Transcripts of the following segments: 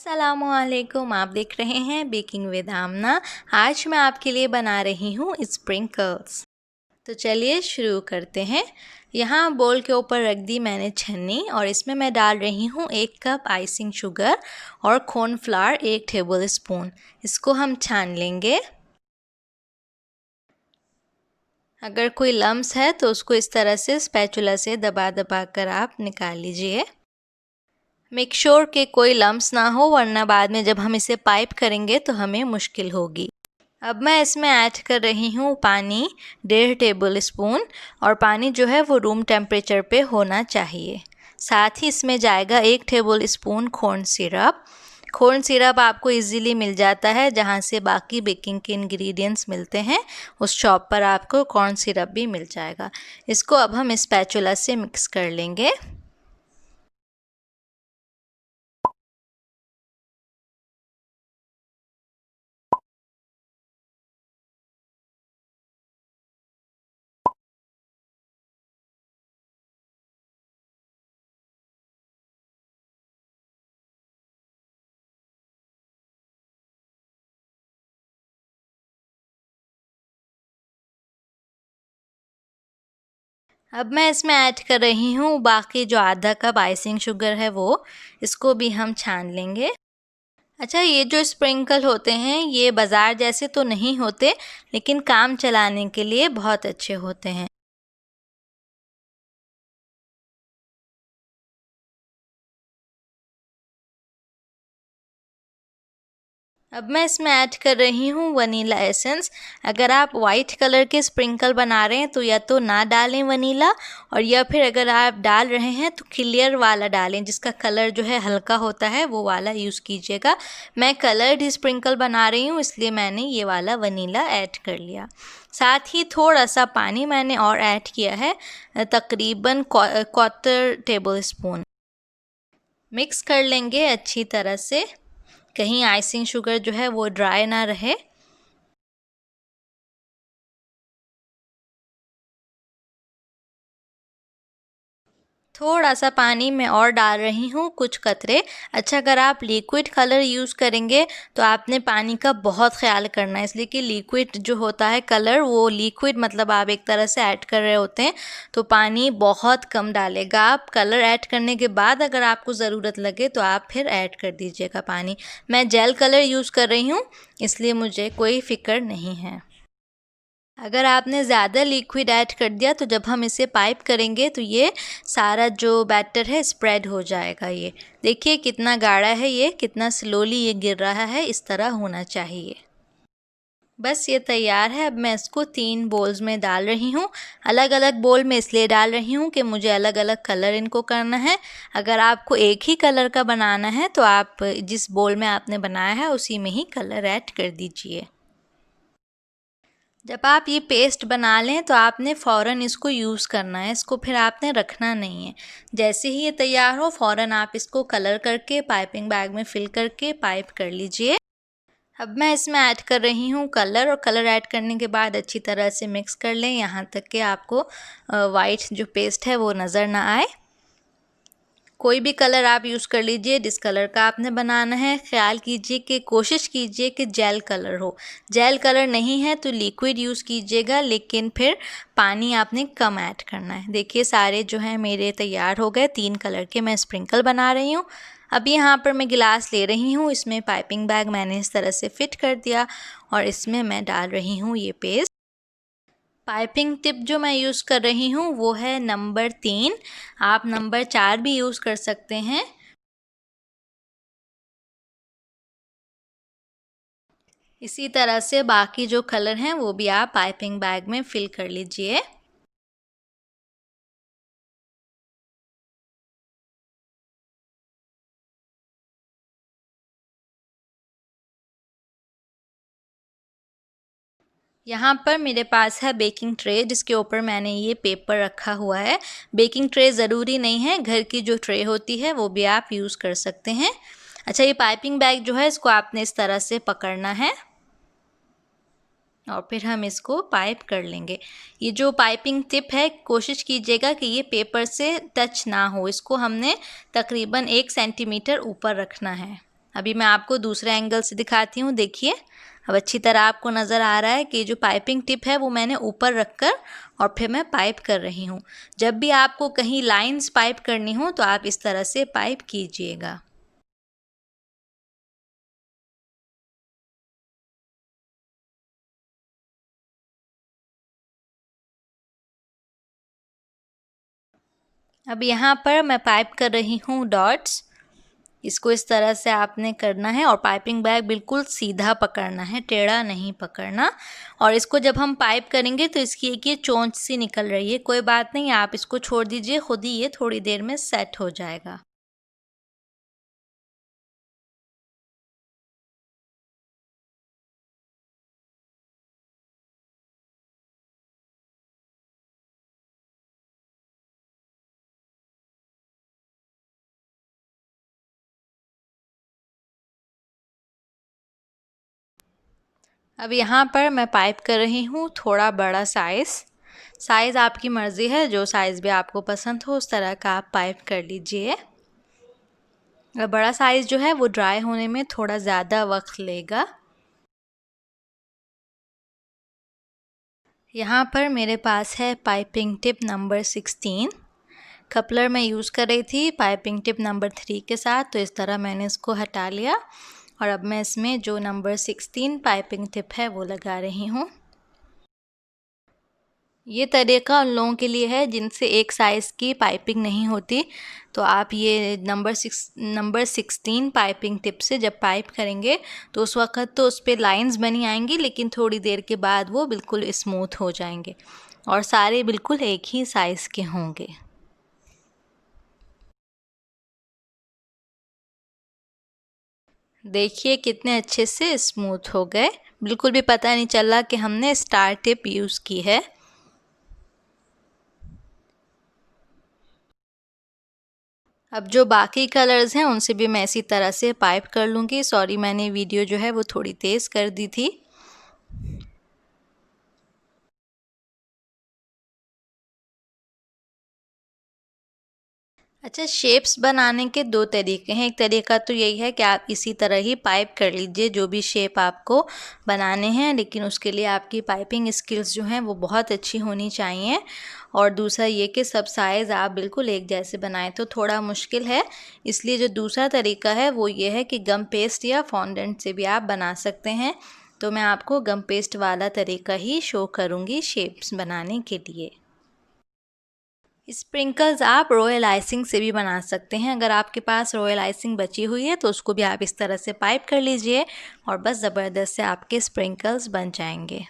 अस्सलामुअलैकुम। आप देख रहे हैं बेकिंग विद आमना। आज मैं आपके लिए बना रही हूँ स्प्रिंकल्स। तो चलिए शुरू करते हैं। यहाँ बोल के ऊपर रख दी मैंने छन्नी और इसमें मैं डाल रही हूँ 1 कप आइसिंग शुगर और कॉर्नफ्लावर 1 टेबल स्पून। इसको हम छान लेंगे। अगर कोई लम्स है तो उसको इस तरह से स्पैचुला से दबा दबा कर आप निकाल लीजिए। मेक श्योर कि कोई लम्स ना हो, वरना बाद में जब हम इसे पाइप करेंगे तो हमें मुश्किल होगी। अब मैं इसमें ऐड कर रही हूँ पानी 1.5 टेबल स्पून, और पानी जो है वो रूम टेम्परेचर पे होना चाहिए। साथ ही इसमें जाएगा 1 table spoon corn syrup. Corn syrup आपको इजीली मिल जाता है जहाँ से बाकी बेकिंग के इंग्रेडिएंट्स मिलते हैं, उस शॉप पर आपको कॉर्न सिरप भी मिल जाएगा। इसको अब हम स्पैचुला से मिक्स कर लेंगे। अब मैं इसमें ऐड कर रही हूँ बाकी जो आधा कप आइसिंग शुगर है वो, इसको भी हम छान लेंगे। अच्छा, ये जो स्प्रिंकल होते हैं ये बाज़ार जैसे तो नहीं होते, लेकिन काम चलाने के लिए बहुत अच्छे होते हैं। अब मैं इसमें ऐड कर रही हूँ वनीला एसेंस। अगर आप वाइट कलर के स्प्रिंकल बना रहे हैं तो या तो ना डालें वनीला, और या फिर अगर आप डाल रहे हैं तो क्लियर वाला डालें, जिसका कलर जो है हल्का होता है वो वाला यूज़ कीजिएगा। मैं कलर्ड ही स्प्रिंकल बना रही हूँ, इसलिए मैंने ये वाला वनीला ऐड कर लिया। साथ ही थोड़ा सा पानी मैंने और ऐड किया है, तकरीबन 1/4 टेबल स्पून। मिक्स कर लेंगे अच्छी तरह से, कहीं आइसिंग शुगर जो है वो ड्राई ना रहे। थोड़ा सा पानी मैं और डाल रही हूँ, कुछ कतरे। अच्छा, अगर आप लिक्विड कलर यूज़ करेंगे तो आपने पानी का बहुत ख्याल करना है, इसलिए कि लिक्विड जो होता है कलर, वो लिक्विड मतलब आप एक तरह से ऐड कर रहे होते हैं, तो पानी बहुत कम डालेगा। आप कलर ऐड करने के बाद अगर आपको ज़रूरत लगे तो आप फिर ऐड कर दीजिएगा पानी। मैं जेल कलर यूज़ कर रही हूँ, इसलिए मुझे कोई फ़िक्र नहीं है। अगर आपने ज़्यादा लिक्विड ऐड कर दिया तो जब हम इसे पाइप करेंगे तो ये सारा जो बैटर है स्प्रेड हो जाएगा। ये देखिए कितना गाढ़ा है, ये कितना स्लोली ये गिर रहा है, इस तरह होना चाहिए। बस ये तैयार है। अब मैं इसको 3 बोल्स में डाल रही हूँ। अलग अलग बोल में इसलिए डाल रही हूँ कि मुझे अलग अलग कलर इनको करना है। अगर आपको एक ही कलर का बनाना है तो आप जिस बोल में आपने बनाया है उसी में ही कलर ऐड कर दीजिए। जब आप ये पेस्ट बना लें तो आपने फ़ौरन इसको यूज़ करना है, इसको फिर आपने रखना नहीं है। जैसे ही ये तैयार हो फ़ौरन आप इसको कलर करके पाइपिंग बैग में फ़िल करके पाइप कर लीजिए। अब मैं इसमें ऐड कर रही हूँ कलर, और कलर ऐड करने के बाद अच्छी तरह से मिक्स कर लें यहाँ तक कि आपको वाइट जो पेस्ट है वो नज़र ना आए। कोई भी कलर आप यूज़ कर लीजिए, जिस कलर का आपने बनाना है। ख्याल कीजिए कि कोशिश कीजिए कि जेल कलर हो। जेल कलर नहीं है तो लिक्विड यूज़ कीजिएगा, लेकिन फिर पानी आपने कम ऐड करना है। देखिए सारे जो हैं मेरे तैयार हो गए। 3 कलर के मैं स्प्रिंकल बना रही हूँ। अब यहाँ पर मैं गिलास ले रही हूँ, इसमें पाइपिंग बैग मैंने इस तरह से फ़िट कर दिया और इसमें मैं डाल रही हूँ ये पेस्ट। पाइपिंग टिप जो मैं यूज़ कर रही हूँ वो है नंबर 3। आप नंबर 4 भी यूज़ कर सकते हैं। इसी तरह से बाकी जो कलर हैं वो भी आप पाइपिंग बैग में फिल कर लीजिए। यहाँ पर मेरे पास है बेकिंग ट्रे, जिसके ऊपर मैंने ये पेपर रखा हुआ है। बेकिंग ट्रे ज़रूरी नहीं है, घर की जो ट्रे होती है वो भी आप यूज़ कर सकते हैं। अच्छा, ये पाइपिंग बैग जो है इसको आपने इस तरह से पकड़ना है और फिर हम इसको पाइप कर लेंगे। ये जो पाइपिंग टिप है, कोशिश कीजिएगा कि ये पेपर से टच ना हो। इसको हमने तकरीबन 1 सेंटीमीटर ऊपर रखना है। अभी मैं आपको दूसरे एंगल से दिखाती हूँ। देखिए, अब अच्छी तरह आपको नज़र आ रहा है कि जो पाइपिंग टिप है वो मैंने ऊपर रखकर और फिर मैं पाइप कर रही हूँ। जब भी आपको कहीं लाइंस पाइप करनी हो तो आप इस तरह से पाइप कीजिएगा। अब यहाँ पर मैं पाइप कर रही हूँ डॉट्स। इसको इस तरह से आपने करना है और पाइपिंग बैग बिल्कुल सीधा पकड़ना है, टेढ़ा नहीं पकड़ना। और इसको जब हम पाइप करेंगे तो इसकी एक ये चोंच सी निकल रही है, कोई बात नहीं, आप इसको छोड़ दीजिए, खुद ही ये थोड़ी देर में सेट हो जाएगा। अब यहाँ पर मैं पाइप कर रही हूँ थोड़ा बड़ा साइज़ आपकी मर्ज़ी है, जो साइज़ भी आपको पसंद हो उस तरह का आप पाइप कर लीजिए। बड़ा साइज़ जो है वो ड्राई होने में थोड़ा ज़्यादा वक्त लेगा। यहाँ पर मेरे पास है पाइपिंग टिप नंबर 16। कपलर मैं यूज़ कर रही थी पाइपिंग टिप नंबर 3 के साथ, तो इस तरह मैंने इसको हटा लिया और अब मैं इसमें जो नंबर 16 पाइपिंग टिप है वो लगा रही हूँ। ये तरीका उन लोगों के लिए है जिनसे एक साइज़ की पाइपिंग नहीं होती, तो आप ये नंबर 16 पाइपिंग टिप से जब पाइप करेंगे तो उस वक़्त तो उस पे लाइंस बनी आएंगी, लेकिन थोड़ी देर के बाद वो बिल्कुल स्मूथ हो जाएंगे और सारे बिल्कुल एक ही साइज़ के होंगे। देखिए कितने अच्छे से स्मूथ हो गए, बिल्कुल भी पता नहीं चला कि हमने स्टार टिप यूज़ की है। अब जो बाकी कलर्स हैं उनसे भी मैं इसी तरह से पाइप कर लूँगी। सॉरी, मैंने वीडियो जो है वो थोड़ी तेज़ कर दी थी। अच्छा, शेप्स बनाने के दो तरीके हैं। एक तरीका तो यही है कि आप इसी तरह ही पाइप कर लीजिए जो भी शेप आपको बनाने हैं, लेकिन उसके लिए आपकी पाइपिंग स्किल्स जो हैं वो बहुत अच्छी होनी चाहिए। और दूसरा ये कि सब साइज़ आप बिल्कुल एक जैसे बनाएं तो थोड़ा मुश्किल है, इसलिए जो दूसरा तरीका है वो ये है कि गम पेस्ट या फॉन्डेंट से भी आप बना सकते हैं। तो मैं आपको गम पेस्ट वाला तरीका ही शो करूँगी शेप्स बनाने के लिए। स्प्रिंकल्स आप रॉयल आइसिंग से भी बना सकते हैं। अगर आपके पास रॉयल आइसिंग बची हुई है तो उसको भी आप इस तरह से पाइप कर लीजिए और बस ज़बरदस्त से आपके स्प्रिंकल्स बन जाएंगे।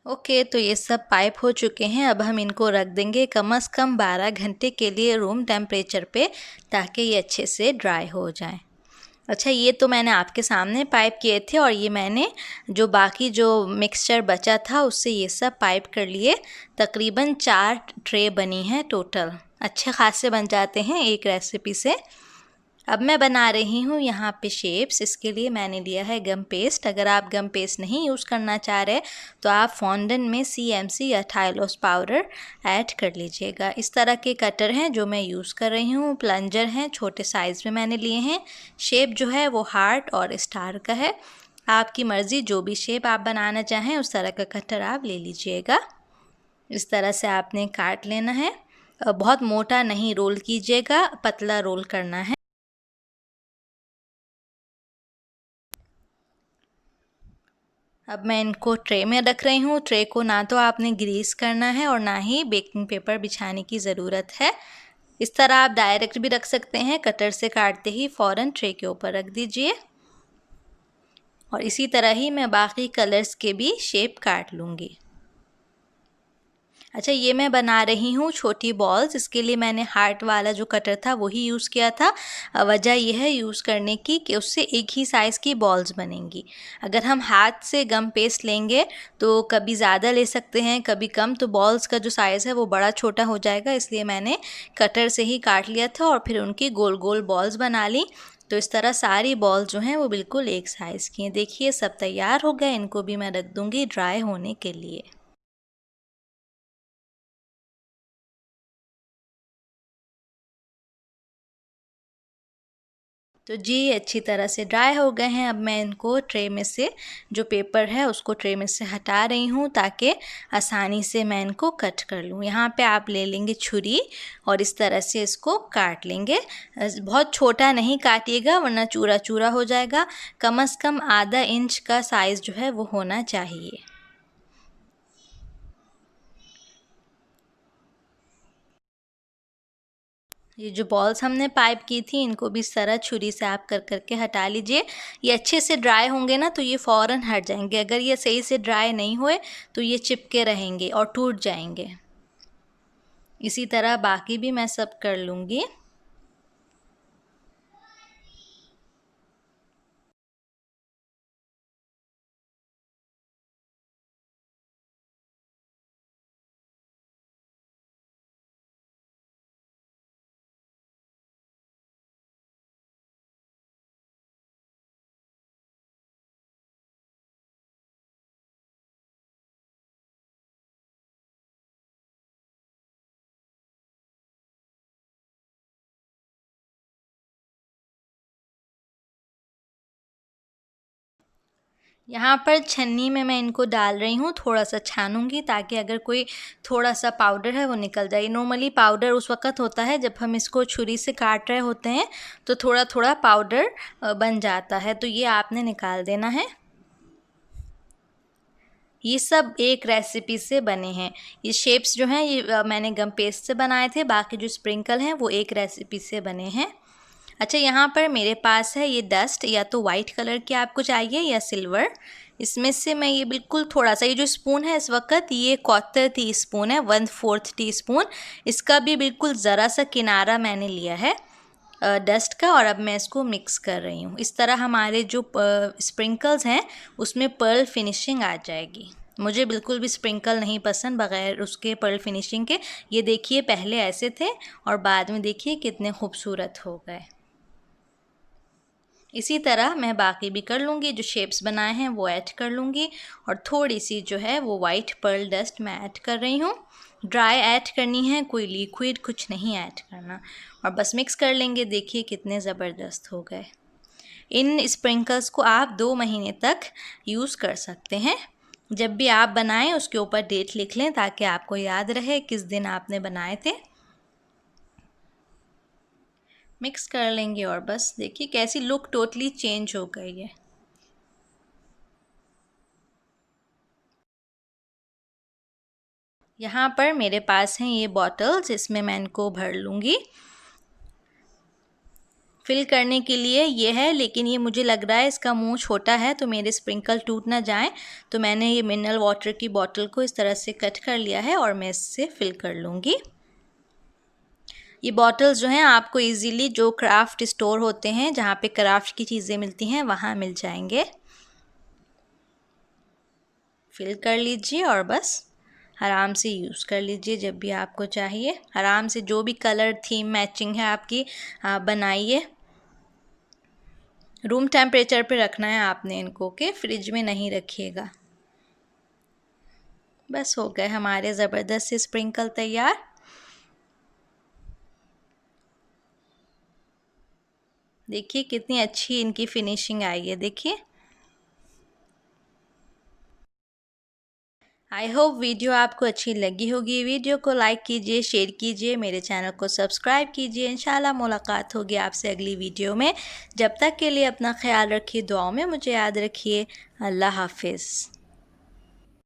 ओके, तो ये सब पाइप हो चुके हैं। अब हम इनको रख देंगे कम से कम 12 घंटे के लिए रूम टेम्परेचर पे, ताकि ये अच्छे से ड्राई हो जाए। अच्छा, ये तो मैंने आपके सामने पाइप किए थे और ये मैंने जो बाकी जो मिक्सचर बचा था उससे ये सब पाइप कर लिए। तकरीबन 4 ट्रे बनी हैं टोटल। अच्छे खासे बन जाते हैं एक रेसिपी से। अब मैं बना रही हूँ यहाँ पे शेप्स। इसके लिए मैंने लिया है गम पेस्ट। अगर आप गम पेस्ट नहीं यूज़ करना चाह रहे तो आप फॉन्डेंट में CMC या थाइलोस पाउडर ऐड कर लीजिएगा। इस तरह के कटर हैं जो मैं यूज़ कर रही हूँ। प्लंजर हैं, छोटे साइज़ में मैंने लिए हैं। शेप जो है वो हार्ट और स्टार का है। आपकी मर्ज़ी, जो भी शेप आप बनाना चाहें उस तरह का कटर आप ले लीजिएगा। इस तरह से आपने काट लेना है। बहुत मोटा नहीं रोल कीजिएगा, पतला रोल करना है। अब मैं इनको ट्रे में रख रही हूँ। ट्रे को ना तो आपने ग्रीस करना है और ना ही बेकिंग पेपर बिछाने की ज़रूरत है। इस तरह आप डायरेक्ट भी रख सकते हैं, कटर से काटते ही फ़ौरन ट्रे के ऊपर रख दीजिए। और इसी तरह ही मैं बाकी कलर्स के भी शेप काट लूँगी। अच्छा, ये मैं बना रही हूँ छोटी बॉल्स। इसके लिए मैंने हार्ट वाला जो कटर था वही यूज़ किया था। वजह यह है यूज़ करने की कि उससे एक ही साइज़ की बॉल्स बनेंगी। अगर हम हाथ से गम पेस्ट लेंगे तो कभी ज़्यादा ले सकते हैं, कभी कम, तो बॉल्स का जो साइज़ है वो बड़ा छोटा हो जाएगा। इसलिए मैंने कटर से ही काट लिया था और फिर उनकी गोल गोल बॉल्स बना ली। तो इस तरह सारी बॉल्स जो हैं वो बिल्कुल एक साइज़ की हैं। देखिए सब तैयार हो गए। इनको भी मैं रख दूँगी ड्राई होने के लिए। तो जी अच्छी तरह से ड्राई हो गए हैं। अब मैं इनको ट्रे में से जो पेपर है उसको ट्रे में से हटा रही हूँ ताकि आसानी से मैं इनको कट कर लूँ। यहाँ पे आप ले लेंगे छुरी और इस तरह से इसको काट लेंगे। बहुत छोटा नहीं काटिएगा वरना चूरा चूरा हो जाएगा। कम से कम आधा इंच का साइज़ जो है वो होना चाहिए। ये जो बॉल्स हमने पाइप की थी इनको भी इस तरह छुरी से आप कर करके हटा लीजिए। ये अच्छे से ड्राई होंगे ना तो ये फ़ौरन हट जाएंगे। अगर ये सही से ड्राई नहीं हुए तो ये चिपके रहेंगे और टूट जाएंगे। इसी तरह बाकी भी मैं सब कर लूँगी। यहाँ पर छन्नी में मैं इनको डाल रही हूँ, थोड़ा सा छानूंगी ताकि अगर कोई थोड़ा सा पाउडर है वो निकल जाए। नॉर्मली पाउडर उस वक़्त होता है जब हम इसको छुरी से काट रहे होते हैं तो थोड़ा थोड़ा पाउडर बन जाता है, तो ये आपने निकाल देना है। ये सब एक रेसिपी से बने हैं। ये शेप्स जो हैं ये मैंने गम पेस्ट से बनाए थे, बाकी जो स्प्रिंकल हैं वो एक रेसिपी से बने हैं। अच्छा, यहाँ पर मेरे पास है ये डस्ट, या तो वाइट कलर की आपको चाहिए या सिल्वर। इसमें से मैं ये बिल्कुल थोड़ा सा, ये जो स्पून है इस वक्त ये 1/4 टी स्पून है, 1/4 टी स्पून। इसका भी बिल्कुल ज़रा सा किनारा मैंने लिया है डस्ट का, और अब मैं इसको मिक्स कर रही हूँ। इस तरह हमारे जो स्प्रिंकल्स हैं उसमें पर्ल फिनिशिंग आ जाएगी। मुझे बिल्कुल भी स्प्रिंकल नहीं पसंद बग़ैर उसके पर्ल फिनिशिंग के। ये देखिए पहले ऐसे थे और बाद में देखिए कितने खूबसूरत हो गए। इसी तरह मैं बाकी भी कर लूँगी, जो शेप्स बनाए हैं वो ऐड कर लूँगी, और थोड़ी सी जो है वो वाइट पर्ल डस्ट मैं ऐड कर रही हूँ। ड्राई ऐड करनी है, कोई लिक्विड कुछ नहीं ऐड करना, और बस मिक्स कर लेंगे। देखिए कितने ज़बरदस्त हो गए। इन स्प्रिंकल्स को आप 2 महीने तक यूज़ कर सकते हैं। जब भी आप बनाएं उसके ऊपर डेट लिख लें ताकि आपको याद रहे किस दिन आपने बनाए थे। मिक्स कर लेंगे और बस देखिए कैसी लुक टोटली चेंज हो गई है। यहाँ पर मेरे पास हैं ये बॉटल्स, इसमें मैं इनको भर लूँगी। फिल करने के लिए ये है, लेकिन ये मुझे लग रहा है इसका मुंह छोटा है तो मेरे स्प्रिंकल टूट ना जाए, तो मैंने ये मिनरल वाटर की बॉटल को इस तरह से कट कर लिया है और मैं इससे फिल कर लूँगी। ये बॉटल्स जो हैं आपको इजीली जो क्राफ्ट स्टोर होते हैं जहाँ पे क्राफ्ट की चीज़ें मिलती हैं वहाँ मिल जाएंगे। फिल कर लीजिए और बस आराम से यूज़ कर लीजिए जब भी आपको चाहिए। आराम से जो भी कलर थीम मैचिंग है आपकी बनाइए। रूम टेम्परेचर पे रखना है आपने इनको, के फ्रिज में नहीं रखिएगा। बस हो गए हमारे ज़बरदस्त से स्प्रिंकल तैयार। देखिए कितनी अच्छी इनकी फिनिशिंग आई है, देखिए। आई होप वीडियो आपको अच्छी लगी होगी। वीडियो को लाइक कीजिए, शेयर कीजिए, मेरे चैनल को सब्सक्राइब कीजिए। इंशाल्लाह मुलाकात होगी आपसे अगली वीडियो में। जब तक के लिए अपना ख्याल रखिए, दुआओं में मुझे याद रखिए। अल्लाह हाफिज़।